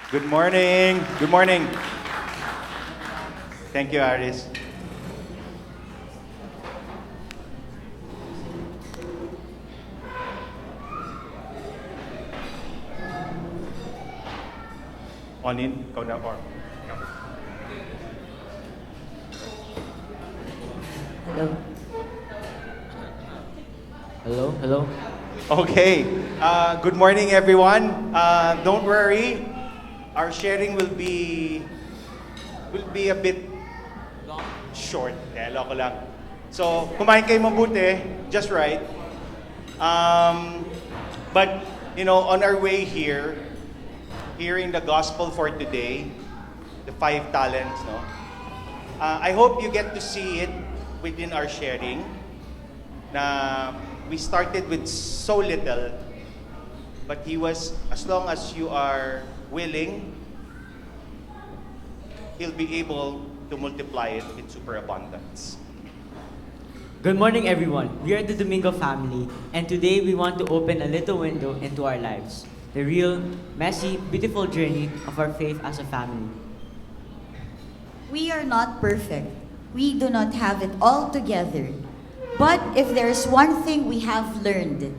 Good morning. Good morning. Thank you, Aris. On in, ikaw na or. Hello. Hello, hello. Okay. Good morning, everyone. Don't worry. Our sharing will be a bit short. Kaya ko lang. So, kumain kayo mabuti, just right. But, on our way here, hearing the gospel for today, the 5 talents, no? I hope you get to see it within our sharing. Na we started with so little, but he was, as long as you are willing, he'll be able to multiply it in superabundance. Good morning, everyone. We are the Domingo family, and today we want to open a little window into our lives. The real, messy, beautiful journey of our faith as a family. We are not perfect. We do not have it all together. But if there's one thing we have learned,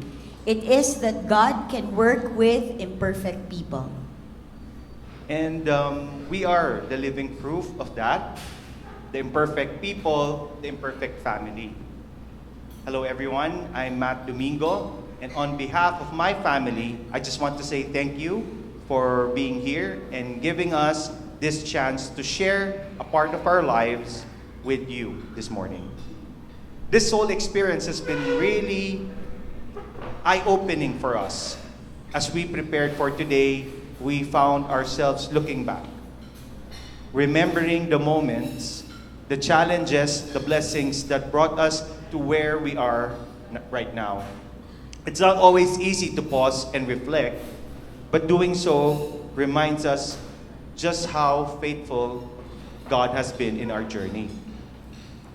it is that God can work with imperfect people. And we are the living proof of that. The imperfect people, the imperfect family. Hello, everyone. I'm Matt Domingo. And on behalf of my family, I just want to say thank you for being here and giving us this chance to share a part of our lives with you this morning. This whole experience has been really eye-opening for us. As we prepared for today, we found ourselves looking back, remembering the moments, the challenges, the blessings that brought us to where we are right now. It's not always easy to pause and reflect, but doing so reminds us just how faithful God has been in our journey.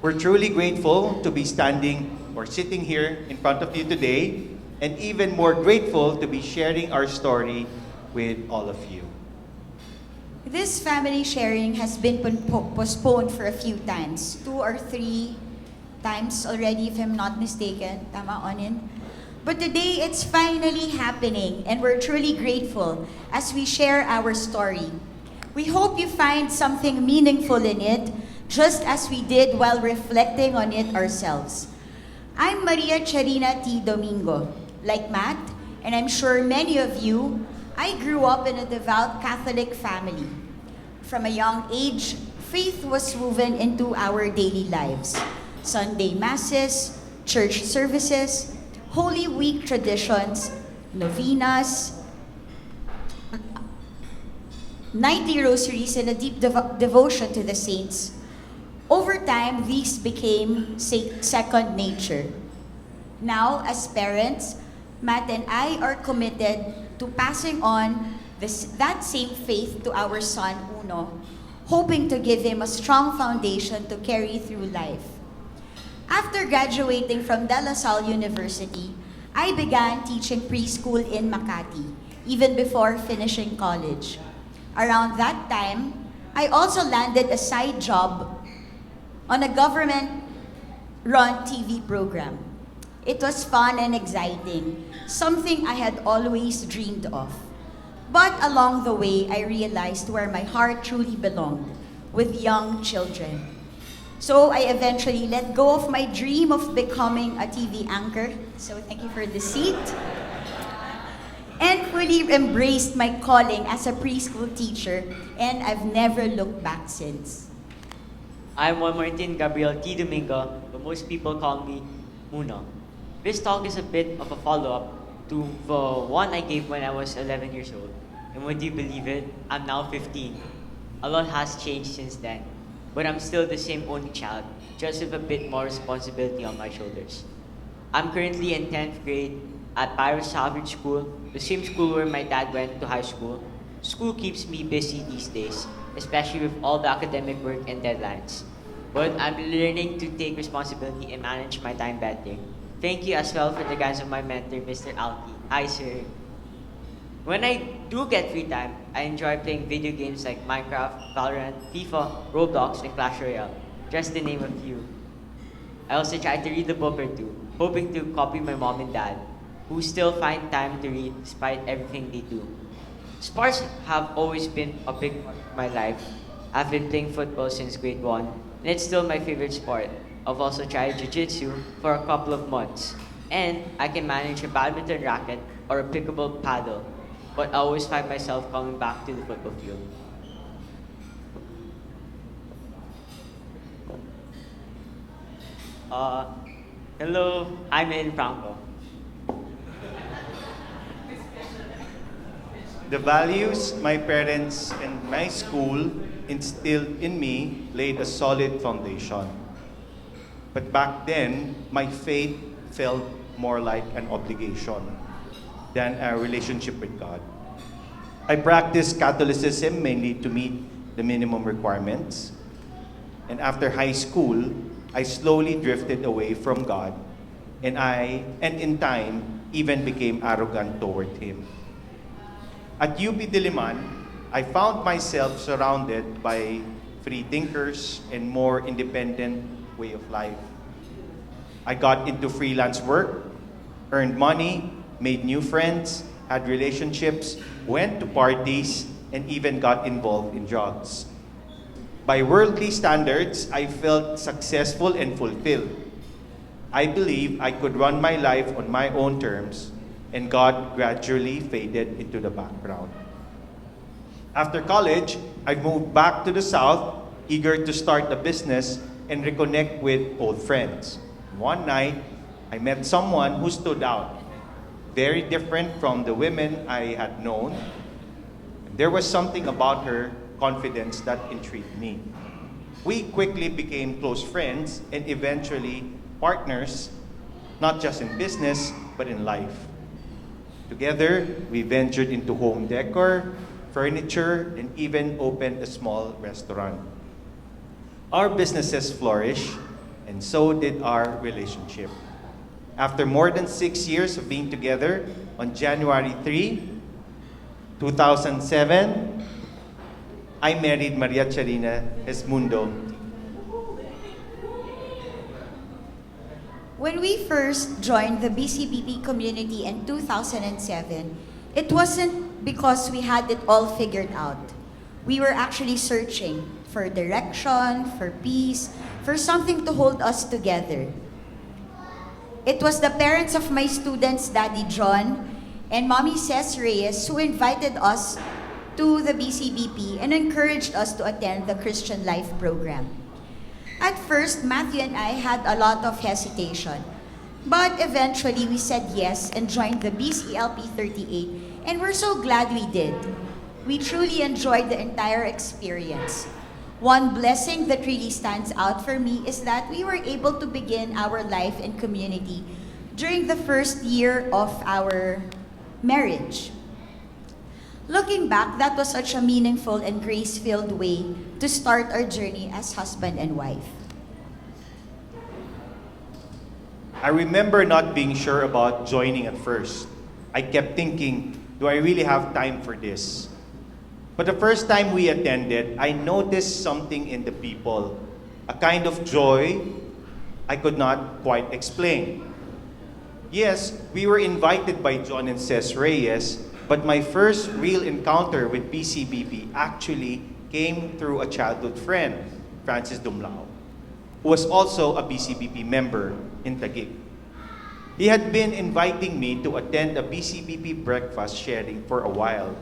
We're truly grateful to be standing or sitting here in front of you today, and even more grateful to be sharing our story with all of you. This family sharing has been postponed for a few times, 2 or 3 times already, if I'm not mistaken. Tama, Onin? But today it's finally happening, and we're truly grateful as we share our story. We hope you find something meaningful in it, just as we did while reflecting on it ourselves. I'm Maria Charina T. Domingo. Like Matt, and I'm sure many of you, I grew up in a devout Catholic family. From a young age, faith was woven into our daily lives. Sunday masses, church services, Holy Week traditions, novenas, nightly rosaries, and a deep devotion to the saints. Over time, these became second nature. Now, as parents, Matt and I are committed to passing on that same faith to our son, Uno, hoping to give him a strong foundation to carry through life. After graduating from De La Salle University, I began teaching preschool in Makati, even before finishing college. Around that time, I also landed a side job on a government-run TV program. It was fun and exciting, something I had always dreamed of. But along the way, I realized where my heart truly belonged, with young children. So I eventually let go of my dream of becoming a TV anchor, so thank you for the seat, and fully embraced my calling as a preschool teacher, and I've never looked back since. I'm Juan Martin Gabriel T. Domingo, but most people call me Muno. This talk is a bit of a follow-up to the one I gave when I was 11 years old. And would you believe it? I'm now 15. A lot has changed since then, but I'm still the same only child, just with a bit more responsibility on my shoulders. I'm currently in 10th grade at Pyros Salvage School, the same school where my dad went to high school. School keeps me busy these days, especially with all the academic work and deadlines. But I'm learning to take responsibility and manage my time better. Thank you as well for the guidance of my mentor, Mr. Alki. Hi, sir. When I do get free time, I enjoy playing video games like Minecraft, Valorant, FIFA, Roblox, and Clash Royale, just to name a few. I also try to read a book or two, hoping to copy my mom and dad, who still find time to read despite everything they do. Sports have always been a big part of my life. I've been playing football since grade 1, and it's still my favorite sport. I've also tried jiu-jitsu for a couple of months, and I can manage a badminton racket or a pickleball paddle, but I always find myself coming back to the football field. Uh, Hello, I'm in Franco. The values my parents and my school instilled in me laid a solid foundation. But back then, my faith felt more like an obligation than a relationship with God. I practiced Catholicism mainly to meet the minimum requirements. And after high school, I slowly drifted away from God, and in time, even became arrogant toward Him. At UP Diliman, I found myself surrounded by free thinkers and more independent way of life. I got into freelance work, earned money, made new friends, had relationships, went to parties, and even got involved in drugs. By worldly standards, I felt successful and fulfilled. I believe I could run my life on my own terms, and God gradually faded into the background. After college, I moved back to the South, eager to start a business and reconnect with old friends. One night, I met someone who stood out, very different from the women I had known. There was something about her confidence that intrigued me. We quickly became close friends and eventually partners, not just in business, but in life. Together, we ventured into home decor, furniture, and even opened a small restaurant. Our businesses flourished, and so did our relationship. After more than 6 years of being together, on January 3, 2007, I married Maria Charina Esmundo. When we first joined the BCBP community in 2007, it wasn't because we had it all figured out. We were actually searching for direction, for peace, for something to hold us together. It was the parents of my students, Daddy John and Mommy Cez Reyes, who invited us to the BCBP and encouraged us to attend the Christian Life program. At first, Matthew and I had a lot of hesitation, but eventually we said yes and joined the BCLP 38, and we're so glad we did. We truly enjoyed the entire experience. One blessing that really stands out for me is that we were able to begin our life in community during the first year of our marriage. Looking back, that was such a meaningful and grace-filled way to start our journey as husband and wife. I remember not being sure about joining at first. I kept thinking, do I really have time for this? But the first time we attended, I noticed something in the people, a kind of joy I could not quite explain. Yes, we were invited by John and Cez Reyes, but my first real encounter with BCBP actually came through a childhood friend, Francis Dumlao, who was also a BCBP member in Taguig. He had been inviting me to attend a BCBP breakfast sharing for a while,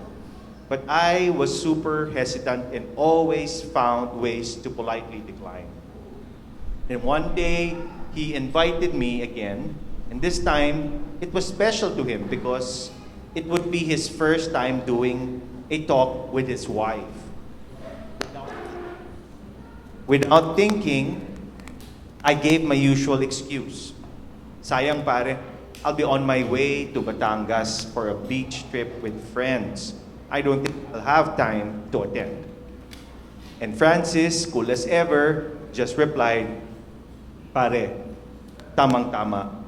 but I was super hesitant and always found ways to politely decline. Then one day, he invited me again, and this time, it was special to him because it would be his first time doing a talk with his wife. Without thinking, I gave my usual excuse. Sayang pare, I'll be on my way to Batangas for a beach trip with friends. I don't think I'll have time to attend. And Francis, cool as ever, just replied, pare, tamang-tama,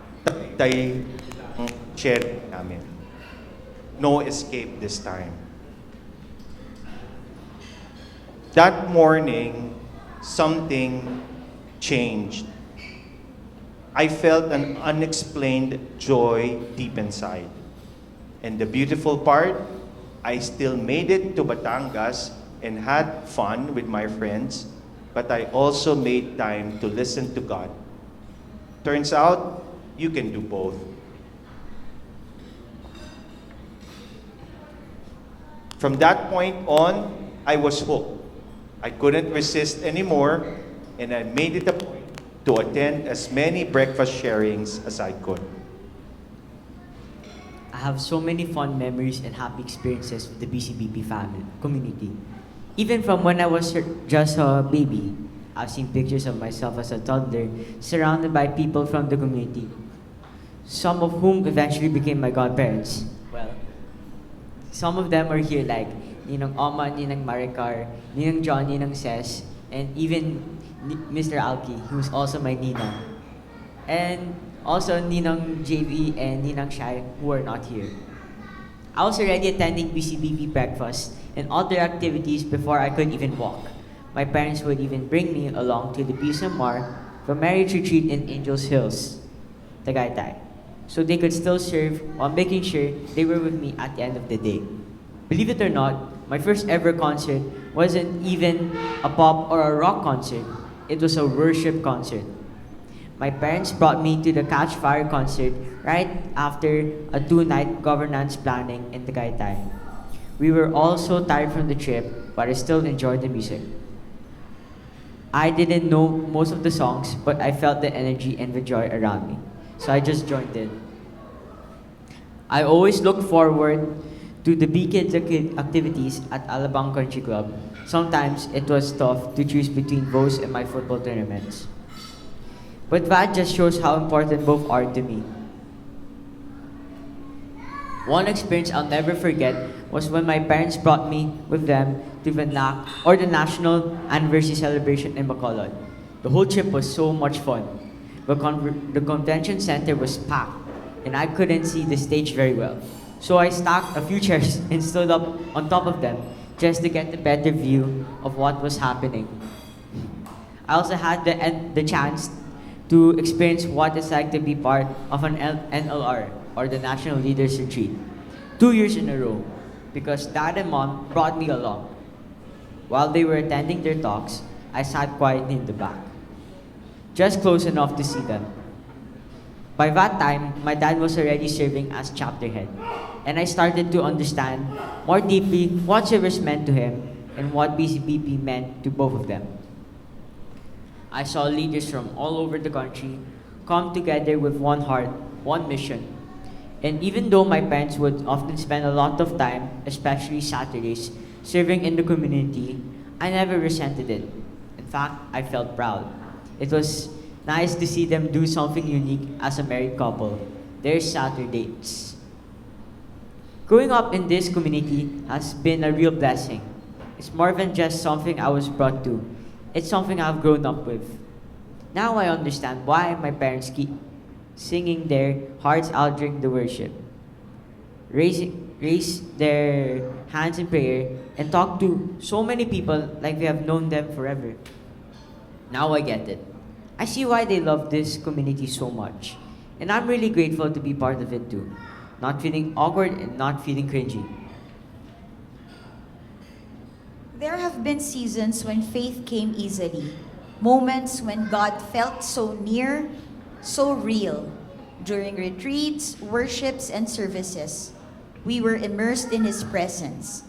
tayo share namin. No escape this time. That morning, something changed. I felt an unexplained joy deep inside. And the beautiful part, I still made it to Batangas and had fun with my friends, but I also made time to listen to God. Turns out, you can do both. From that point on, I was hooked. I couldn't resist anymore, and I made it a point to attend as many breakfast sharings as I could. I have so many fond memories and happy experiences with the BCBP family community. Even from when I was just a baby, I've seen pictures of myself as a toddler surrounded by people from the community, some of whom eventually became my godparents. Well, some of them are here like Ninang Oma, Ninang Maricar, Ninang John, Ninang Ses, and even Mr. Alki, who's also my Ninang. And also Ninang JV and Ninang Shai, who are not here. I was already attending BCBP breakfast and other activities before I could even walk. My parents would even bring me along to the PSMR for marriage retreat in Angels Hills, Tagaytay, so they could still serve while making sure they were with me at the end of the day. Believe it or not, my first ever concert wasn't even a pop or a rock concert. It was a worship concert. My parents brought me to the Catch Fire concert right after a 2-night governance planning in Tagaytay. We were all so tired from the trip, but I still enjoyed the music. I didn't know most of the songs, but I felt the energy and the joy around me, so I just joined in. I always look forward to the B-Kids activities at Alabang Country Club. Sometimes it was tough to choose between those and my football tournaments. But that just shows how important both are to me. One experience I'll never forget was when my parents brought me with them to the NAC, or the National Anniversary Celebration in Bacolod. The whole trip was so much fun. The convention center was packed, and I couldn't see the stage very well. So I stacked a few chairs and stood up on top of them just to get a better view of what was happening. I also had the chance to experience what it's like to be part of an NLR, or the National Leaders Retreat, 2 years in a row, because dad and mom brought me along. While they were attending their talks, I sat quietly in the back, just close enough to see them. By that time, my dad was already serving as chapter head, and I started to understand more deeply what service meant to him and what BCBP meant to both of them. I saw leaders from all over the country come together with one heart, one mission. And even though my parents would often spend a lot of time, especially Saturdays, serving in the community, I never resented it. In fact, I felt proud. It was nice to see them do something unique as a married couple, their Saturdays. Growing up in this community has been a real blessing. It's more than just something I was brought to. It's something I've grown up with. Now I understand why my parents keep singing their hearts out during the worship, raise their hands in prayer, and talk to so many people like we have known them forever. Now I get it. I see why they love this community so much. And I'm really grateful to be part of it too. Not feeling awkward and not feeling cringy. There have been seasons when faith came easily, moments when God felt so near, so real. During retreats, worships, and services, we were immersed in His presence.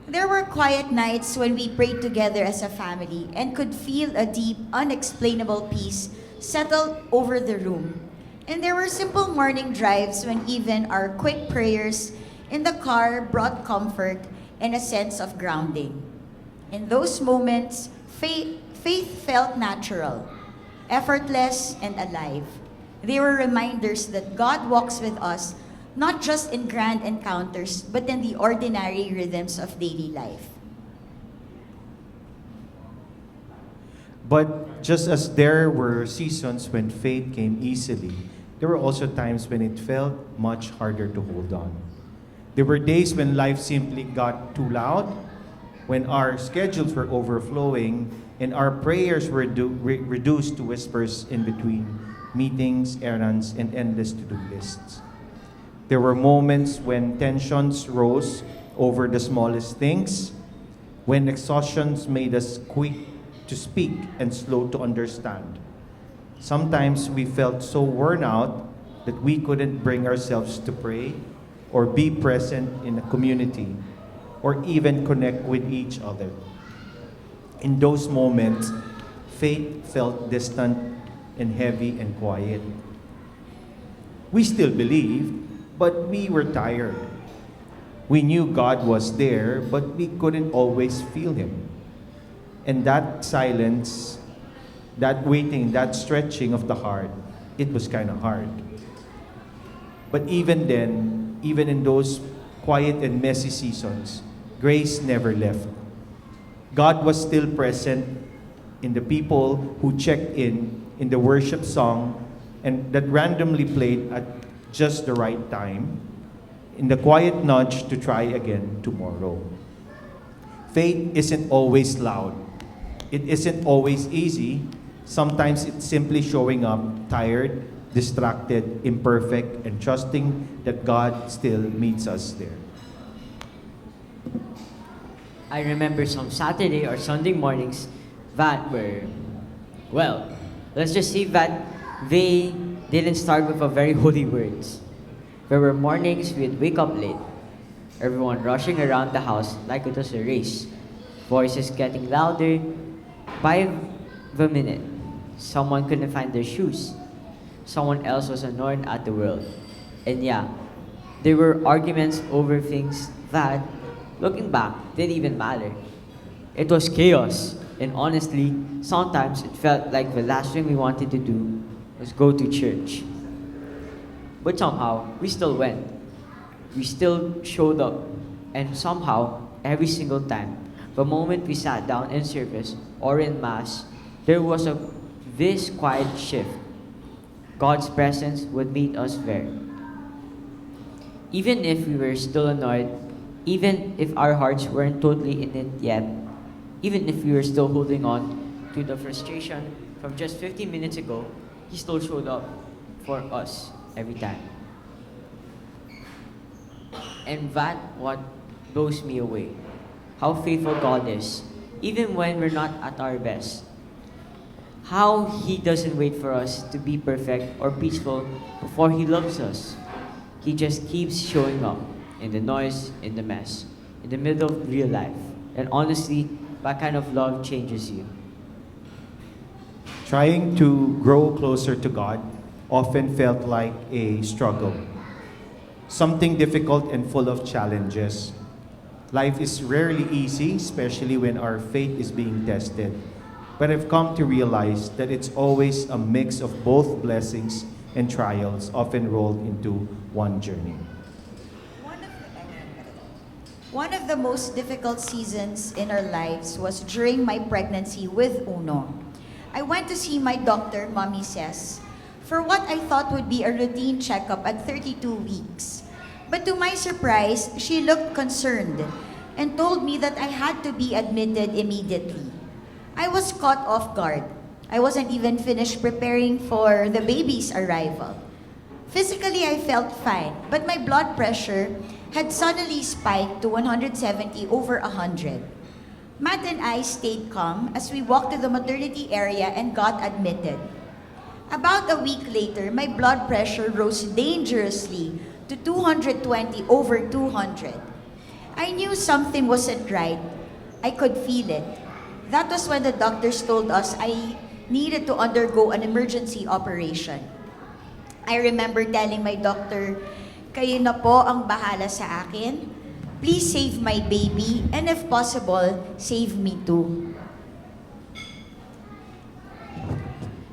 There were quiet nights when we prayed together as a family and could feel a deep, unexplainable peace settle over the room. And there were simple morning drives when even our quick prayers in the car brought comfort and a sense of grounding. In those moments, faith felt natural, effortless, and alive. They were reminders that God walks with us, not just in grand encounters, but in the ordinary rhythms of daily life. But just as there were seasons when faith came easily, there were also times when it felt much harder to hold on. There were days when life simply got too loud, when our schedules were overflowing and our prayers were reduced to whispers in between meetings, errands, and endless to-do lists. There were moments when tensions rose over the smallest things, when exhaustions made us quick to speak and slow to understand. Sometimes we felt so worn out that we couldn't bring ourselves to pray or be present in a community or even connect with each other. In those moments, faith felt distant and heavy and quiet. We still believed, but we were tired. We knew God was there, but we couldn't always feel Him. And that silence, that waiting, that stretching of the heart, it was kind of hard. But even then, even in those quiet and messy seasons, grace never left. God was still present in the people who checked in the worship song, and that randomly played at just the right time, in the quiet nudge to try again tomorrow. Faith isn't always loud. It isn't always easy. Sometimes it's simply showing up tired, distracted, imperfect, and trusting that God still meets us there. I remember some Saturday or Sunday mornings that were, well, let's just say that they didn't start with a very holy words. There were mornings we'd wake up late, everyone rushing around the house like it was a race, voices getting louder by the minute. Someone couldn't find their shoes. Someone else was annoyed at the world. And yeah, there were arguments over things that, looking back, didn't even matter. It was chaos, and honestly, sometimes it felt like the last thing we wanted to do was go to church. But somehow, we still went. We still showed up. And somehow, every single time, the moment we sat down in service or in Mass, there was this quiet shift. God's presence would meet us there. Even if we were still annoyed, even if our hearts weren't totally in it yet, even if we were still holding on to the frustration from just 15 minutes ago, He still showed up for us every time. And that what blows me away. How faithful God is, even when we're not at our best. How He doesn't wait for us to be perfect or peaceful before He loves us. He just keeps showing up in the noise, in the mess, in the middle of real life. And honestly, that kind of love changes you. Trying to grow closer to God often felt like a struggle, something difficult and full of challenges. Life is rarely easy, especially when our faith is being tested. But I've come to realize that it's always a mix of both blessings and trials, often rolled into one journey. One of the most difficult seasons in our lives was during my pregnancy with Uno. I went to see my doctor, Mommy says, for what I thought would be a routine checkup at 32 weeks. But to my surprise, she looked concerned and told me that I had to be admitted immediately. I was caught off guard. I wasn't even finished preparing for the baby's arrival. Physically, I felt fine, but my blood pressure had suddenly spiked to 170 over 100. Matt and I stayed calm as we walked to the maternity area and got admitted. About a week later, my blood pressure rose dangerously to 220 over 200. I knew something wasn't right. I could feel it. That was when the doctors told us I needed to undergo an emergency operation. I remember telling my doctor, "Kayo na po ang bahala sa akin. Please save my baby, and if possible, save me too."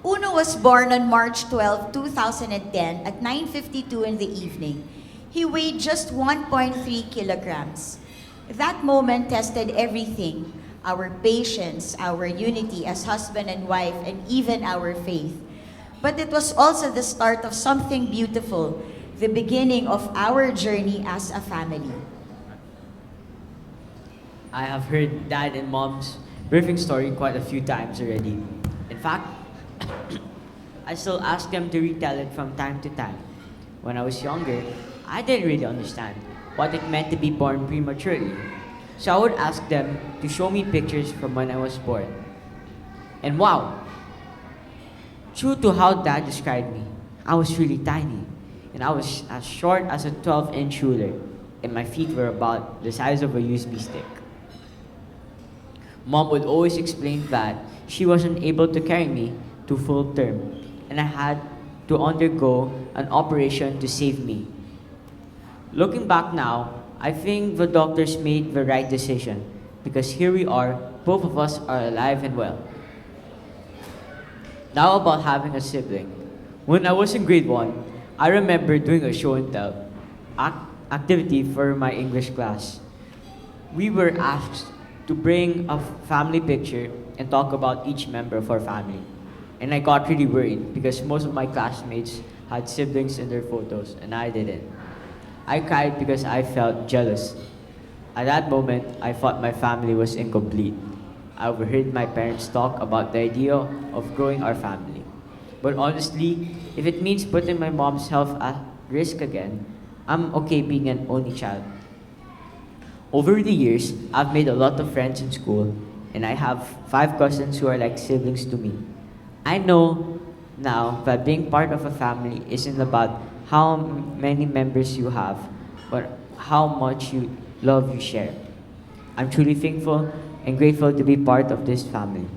Uno was born on March 12, 2010 at 9:52 in the evening. He weighed just 1.3 kilograms. That moment tested everything, our patience, our unity as husband and wife, and even our faith. But it was also the start of something beautiful, the beginning of our journey as a family. I have heard Dad and Mom's birthing story quite a few times already. In fact, I still ask them to retell it from time to time. When I was younger, I didn't really understand what it meant to be born prematurely. So I would ask them to show me pictures from when I was born. And wow, true to how Dad described me, I was really tiny. And I was as short as a 12-inch ruler. And my feet were about the size of a USB stick. Mom would always explain that she wasn't able to carry me to full term, and I had to undergo an operation to save me. Looking back now, I think the doctors made the right decision because here we are, both of us are alive and well. Now about having a sibling. When I was in grade 1, I remember doing a show and tell activity for my English class. We were asked to bring a family picture and talk about each member of our family. And I got really worried because most of my classmates had siblings in their photos and I didn't. I cried because I felt jealous. At that moment, I thought my family was incomplete. I overheard my parents talk about the idea of growing our family. But honestly, if it means putting my mom's health at risk again, I'm okay being an only child. Over the years, I've made a lot of friends in school, and I have 5 cousins who are like siblings to me. I know now that being part of a family isn't about how many members you have, but how much love you share. I'm truly thankful and grateful to be part of this family.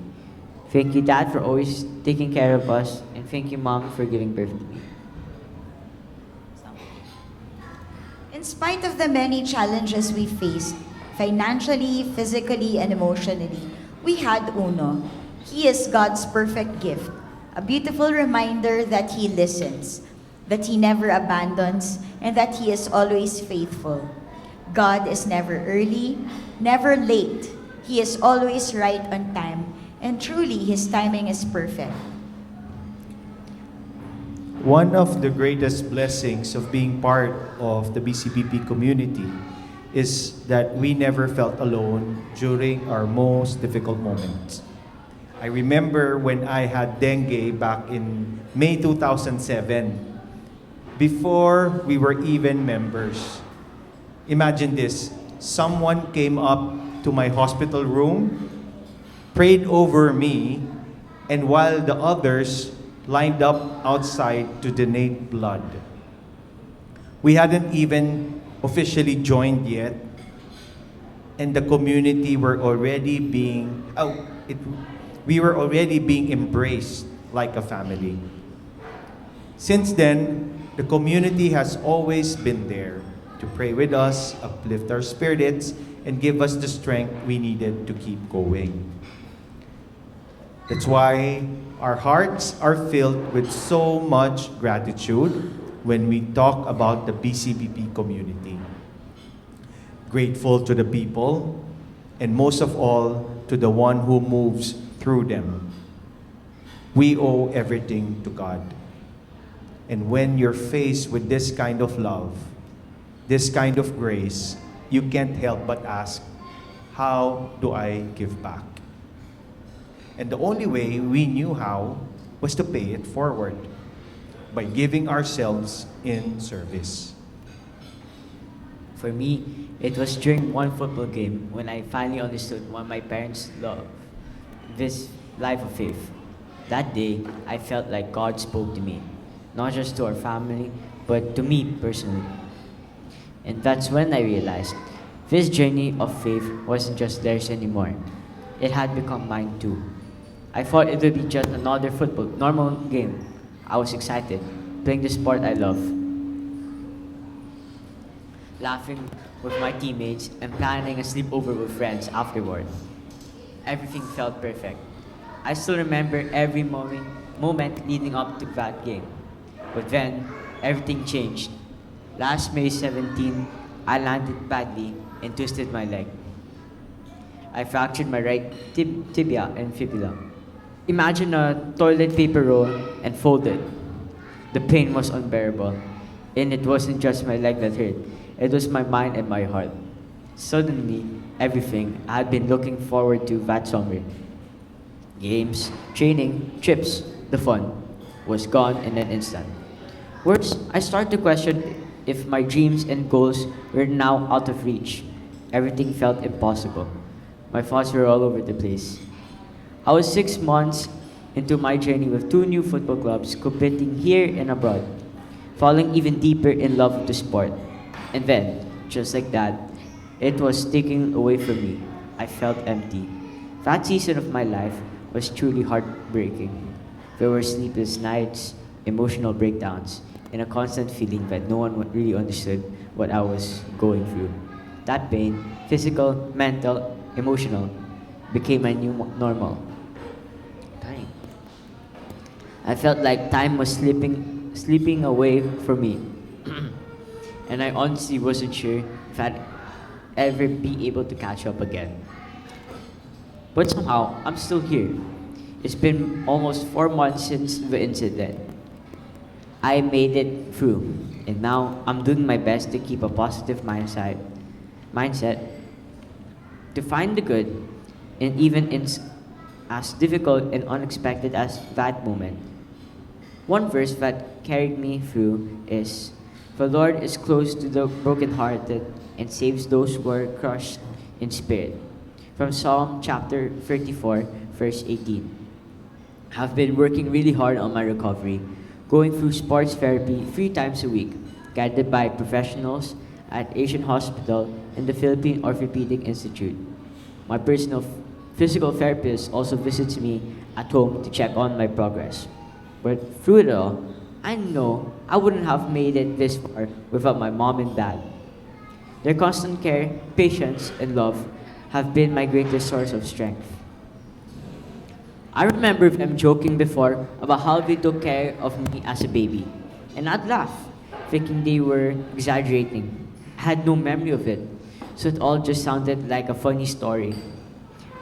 Thank you, Dad, for always taking care of us, and thank you, Mom, for giving birth to me. In spite of the many challenges we faced, financially, physically, and emotionally, we had Uno. He is God's perfect gift, a beautiful reminder that He listens, that He never abandons, and that He is always faithful. God is never early, never late. He is always right on time, and truly His timing is perfect. One of the greatest blessings of being part of the BCBP community is that we never felt alone during our most difficult moments. I remember when I had dengue back in May 2007, before we were even members. Imagine this, someone came up to my hospital room, prayed over me, and while the others lined up outside to donate blood. We hadn't even officially joined yet, and the community we were already being embraced like a family. Since then, the community has always been there to pray with us, uplift our spirits, and give us the strength we needed to keep going. That's why our hearts are filled with so much gratitude when we talk about the BCBP community. Grateful to the people, and most of all, to the one who moves through them. We owe everything to God. And when you're faced with this kind of love, this kind of grace, you can't help but ask, how do I give back? And the only way we knew how was to pay it forward by giving ourselves in service. For me, it was during one football game when I finally understood why my parents loved this life of faith. That day, I felt like God spoke to me, not just to our family, but to me personally. And that's when I realized this journey of faith wasn't just theirs anymore. It had become mine too. I thought it would be just another normal game. I was excited, playing the sport I love, laughing with my teammates, and planning a sleepover with friends afterward. Everything felt perfect. I still remember every moment leading up to that game. But then, everything changed. Last May 17, I landed badly and twisted my leg. I fractured my right tibia and fibula. Imagine a toilet paper roll and folded. The pain was unbearable. And it wasn't just my leg that hurt. It was my mind and my heart. Suddenly, everything I had been looking forward to that summer, games, training, trips, the fun, was gone in an instant. Worse, I started to question if my dreams and goals were now out of reach. Everything felt impossible. My thoughts were all over the place. I was 6 months into my journey with two new football clubs competing here and abroad, falling even deeper in love with the sport. And then, just like that, it was taken away from me. I felt empty. That season of my life was truly heartbreaking. There were sleepless nights, emotional breakdowns, and a constant feeling that no one really understood what I was going through. That pain, physical, mental, emotional, became my new normal. Dang. I felt like time was slipping away from me. And I honestly wasn't sure if I'd ever be able to catch up again. But somehow, I'm still here. It's been almost 4 months since the incident. I made it through, and now I'm doing my best to keep a positive mindset, to find the good, and even in as difficult and unexpected as that moment. One verse that carried me through is, "The Lord is close to the brokenhearted and saves those who are crushed in spirit." From Psalm chapter 34, verse 18. I've been working really hard on my recovery, going through sports therapy 3 times a week, guided by professionals at Asian Hospital and the Philippine Orthopedic Institute. My personal physical therapist also visits me at home to check on my progress. But through it all, I know I wouldn't have made it this far without my mom and dad. Their constant care, patience, and love have been my greatest source of strength. I remember them joking before about how they took care of me as a baby, and I'd laugh, thinking they were exaggerating. I had no memory of it, so it all just sounded like a funny story.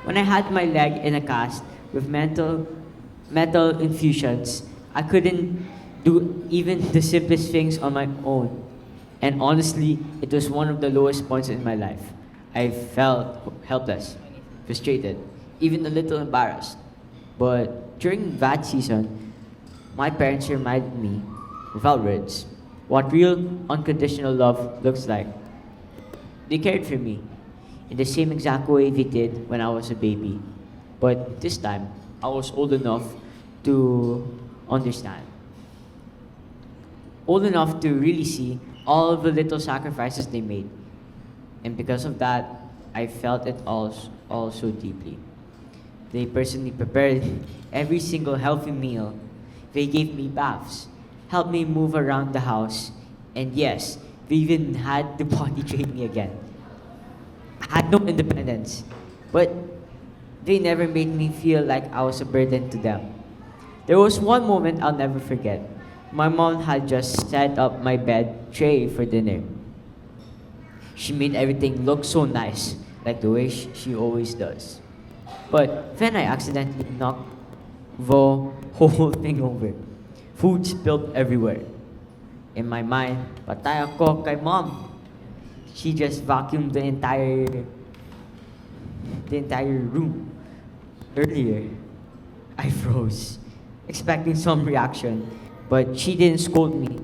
When I had my leg in a cast with metal infusions, I couldn't do even the simplest things on my own. And honestly, it was one of the lowest points in my life. I felt helpless, frustrated, even a little embarrassed. But during that season, my parents reminded me, without words, what real unconditional love looks like. They cared for me in the same exact way they did when I was a baby. But this time, I was old enough to understand. Old enough to really see all the little sacrifices they made. And because of that, I felt it all so deeply. They personally prepared every single healthy meal. They gave me baths, helped me move around the house, and yes, they even had to potty train me again. I had no independence, but they never made me feel like I was a burden to them. There was one moment I'll never forget. My mom had just set up my bed tray for dinner. She made everything look so nice, like the way she always does. But then I accidentally knocked the whole thing over. Food spilled everywhere. In my mind, patay ako kay mom. She just vacuumed the entire room. Earlier, I froze, expecting some reaction, but she didn't scold me.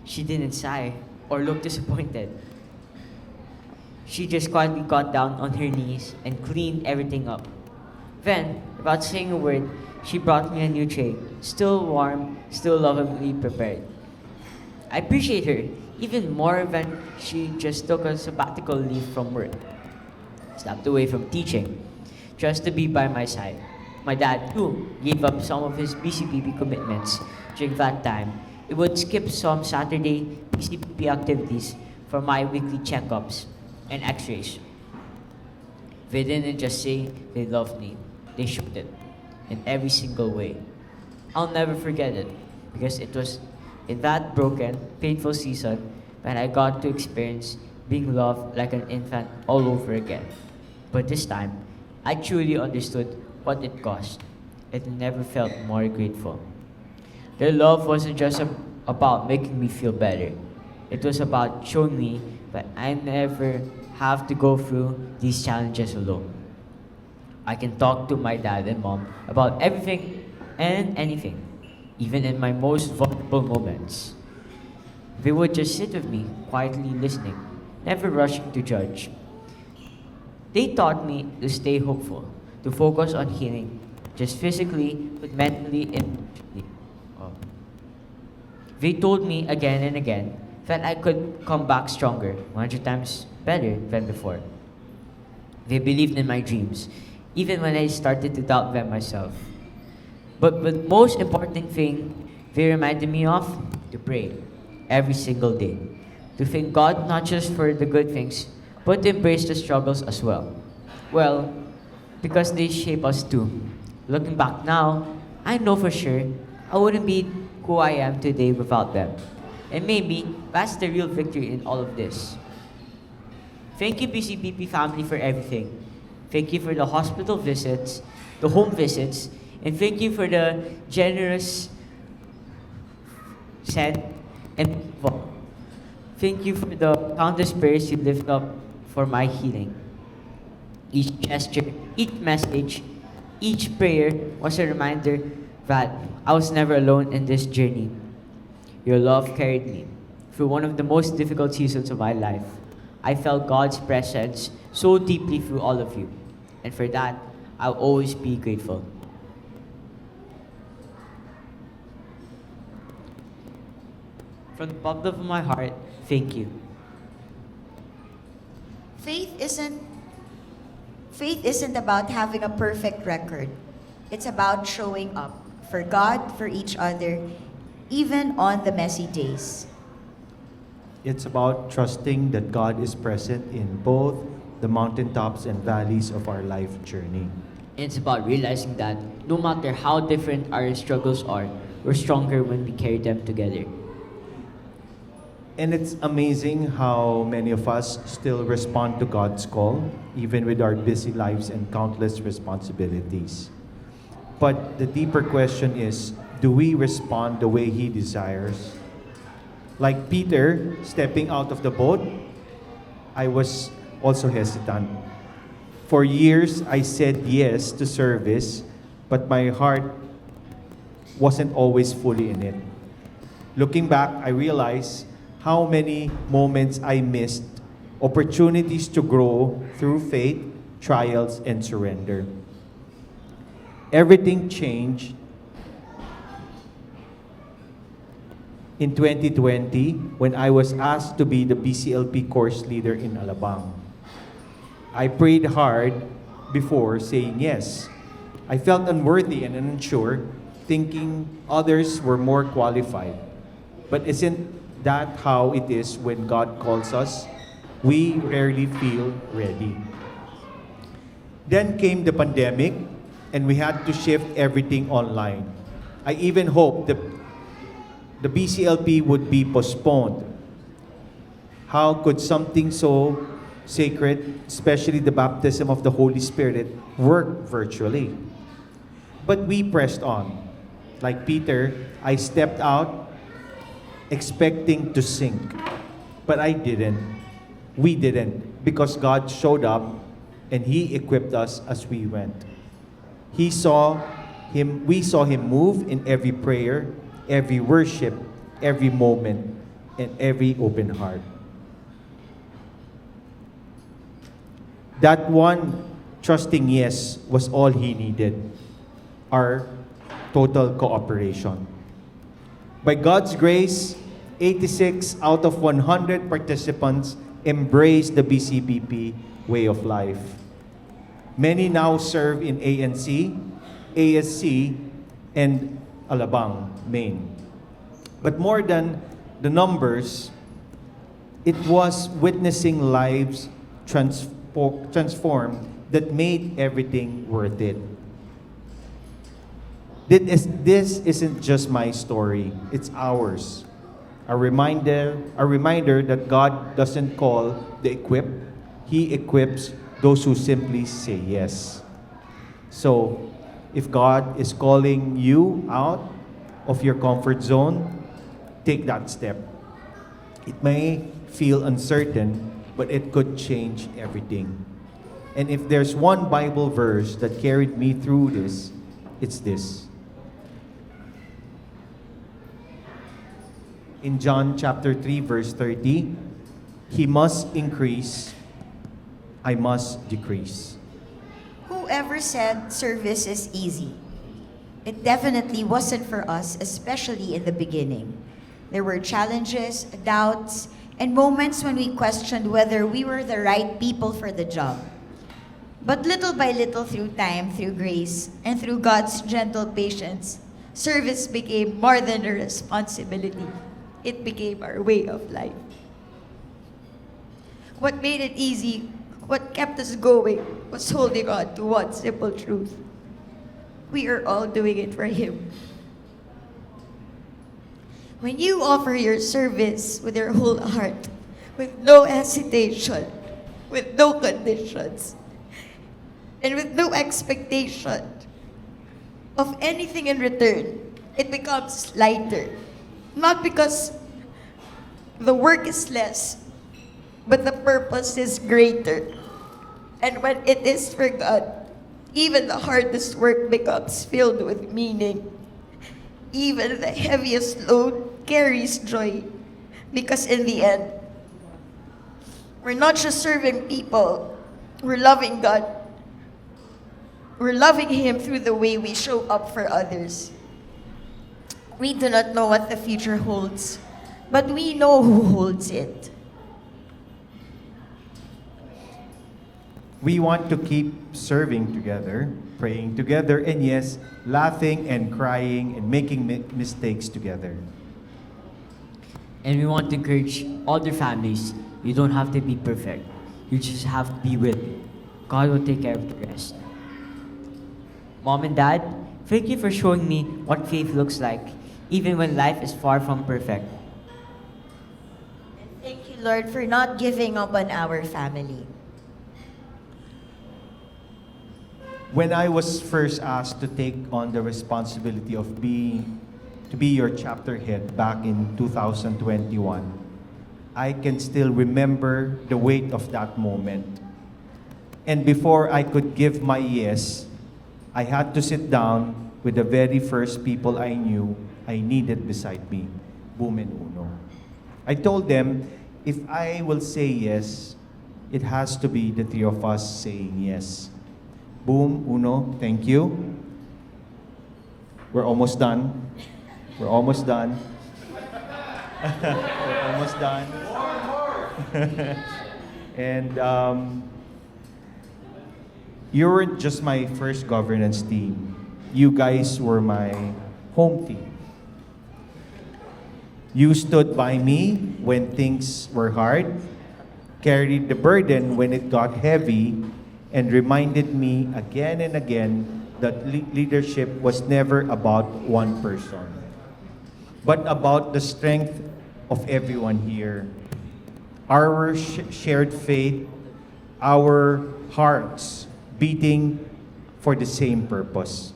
She didn't sigh or look disappointed. She just quietly got down on her knees and cleaned everything up. Then, without saying a word, she brought me a new tray, still warm, still lovingly prepared. I appreciate her even more when she just took a sabbatical leave from work, stepped away from teaching, just to be by my side. My dad, too, gave up some of his BCPP commitments during that time. He would skip some Saturday BCPP activities for my weekly checkups and x-rays. They didn't just say they loved me, they showed it in every single way. I'll never forget it because it was in that broken, painful season that I got to experience being loved like an infant all over again. But this time, I truly understood what it cost and never felt more grateful. Their love wasn't just about making me feel better. It was about showing me that I never have to go through these challenges alone. I can talk to my dad and mom about everything and anything, even in my most vulnerable moments. They would just sit with me, quietly listening, never rushing to judge. They taught me to stay hopeful, to focus on healing, just physically, but mentally and emotionally. Oh. They told me again and again that I could come back stronger, 100 times better than before. They believed in my dreams, even when I started to doubt them myself. But the most important thing they reminded me of, to pray every single day. To thank God not just for the good things, but to embrace the struggles as well. Well, because they shape us too. Looking back now, I know for sure I wouldn't be who I am today without them. And maybe that's the real victory in all of this. Thank you, BCBP family, for everything. Thank you for the hospital visits, the home visits, and thank you for the generous send and people. Thank you for the countless prayers you lift up for my healing. Each gesture, each message, each prayer was a reminder that I was never alone in this journey. Your love carried me through one of the most difficult seasons of my life. I felt God's presence so deeply through all of you. And for that, I'll always be grateful. From the bottom of my heart, thank you. Faith isn't faith isn't about having a perfect record. It's about showing up for God, for each other, even on the messy days. It's about trusting that God is present in both the mountaintops and valleys of our life journey. It's about realizing that no matter how different our struggles are, we're stronger when we carry them together. And it's amazing how many of us still respond to God's call, even with our busy lives and countless responsibilities. But the deeper question is, do we respond the way He desires? Like Peter stepping out of the boat, I was also hesitant. For years, I said yes to service, but my heart wasn't always fully in it. Looking back, I realized how many moments I missed, opportunities to grow through faith, trials, and surrender. Everything changed in 2020 when I was asked to be the BCLP course leader in Alabang. I prayed hard before saying yes. I felt unworthy and unsure, thinking others were more qualified. But isn't that how it is when God calls us? We rarely feel ready. Then came the pandemic, and we had to shift everything online. I even hoped the BCLP would be postponed. How could something so sacred, especially the baptism of the Holy Spirit, work virtually? But we pressed on. Like Peter, I stepped out expecting to sink. But I didn't. We didn't, because God showed up and He equipped us as we went. We saw Him move in every prayer, every worship, every moment, and every open heart. That one trusting yes was all He needed, our total cooperation. By God's grace, 86 out of 100 participants embraced the BCBP way of life. Many now serve in ANC, ASC, and Alabang, Maine. But more than the numbers, it was witnessing lives transformed that made everything worth it. This isn't just my story, it's ours. A reminder that God doesn't call the equipped, He equips those who simply say yes. So, if God is calling you out of your comfort zone, take that step. It may feel uncertain, but it could change everything. And if there's one Bible verse that carried me through this, it's this. In John chapter 3, verse 30, He must increase, I must decrease. Whoever said service is easy? It definitely wasn't for us, especially in the beginning. There were challenges, doubts, and moments when we questioned whether we were the right people for the job. But little by little, through time, through grace, and through God's gentle patience, service became more than a responsibility. It became our way of life. What made it easy, what kept us going, was holding on to one simple truth. We are all doing it for Him. When you offer your service with your whole heart, with no hesitation, with no conditions, and with no expectation of anything in return, it becomes lighter. Not because the work is less, but the purpose is greater. And when it is for God, even the hardest work becomes filled with meaning. Even the heaviest load carries joy. Because in the end, we're not just serving people, we're loving God. We're loving Him through the way we show up for others. We do not know what the future holds, but we know who holds it. We want to keep serving together, praying together, and yes, laughing and crying and making mistakes together. And we want to encourage all their families. You don't have to be perfect. You just have to be with me. God will take care of the rest. Mom and Dad, thank you for showing me what faith looks like, even when life is far from perfect. Thank you, Lord, for not giving up on our family. When I was first asked to take on the responsibility of to be your chapter head back in 2021, I can still remember the weight of that moment. And before I could give my yes, I had to sit down with the very first people I knew I needed beside me, Boom and Uno. I told them, if I will say yes, it has to be the three of us saying yes. Boom, Uno, thank you. We're almost done. We're almost done. We're almost done. And you weren't just my first governance team. You guys were my home team. You stood by me when things were hard, carried the burden when it got heavy, and reminded me again and again that leadership was never about one person, but about the strength of everyone here. Our shared faith, our hearts beating for the same purpose.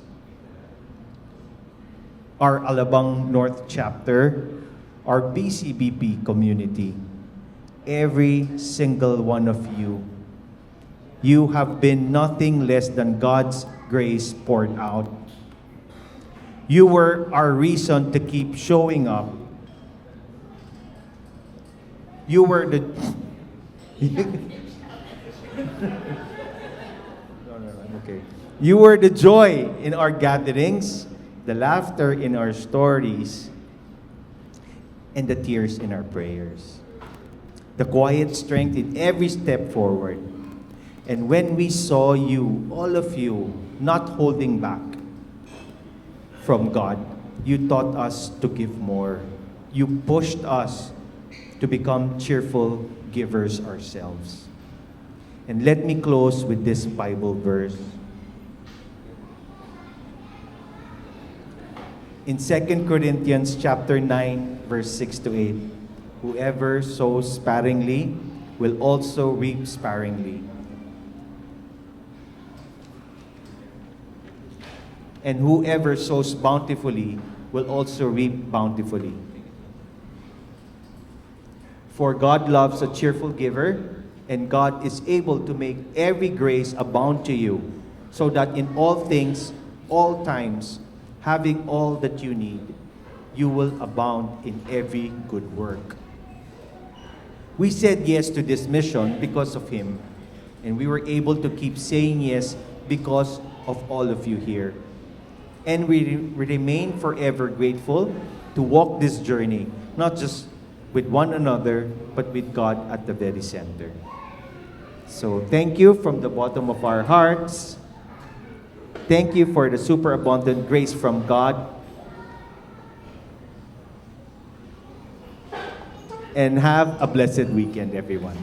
Our Alabang North Chapter, our BCBP community, every single one of you, you have been nothing less than God's grace poured out. You were our reason to keep showing up. You were the... I'm okay. You were the joy in our gatherings, the laughter in our stories, and the tears in our prayers. The quiet strength in every step forward. And when we saw you, all of you, not holding back from God, you taught us to give more. You pushed us to become cheerful givers ourselves. And let me close with this Bible verse. In 2 Corinthians chapter 9, verse 6 to 8, whoever sows sparingly will also reap sparingly. And whoever sows bountifully will also reap bountifully. For God loves a cheerful giver, and God is able to make every grace abound to you, so that in all things, all times, having all that you need, you will abound in every good work. We said yes to this mission because of him, and we were able to keep saying yes because of all of you here. And we remain forever grateful to walk this journey, not just with one another, but with God at the very center. So thank you from the bottom of our hearts. Thank you for the superabundant grace from God. And have a blessed weekend, everyone.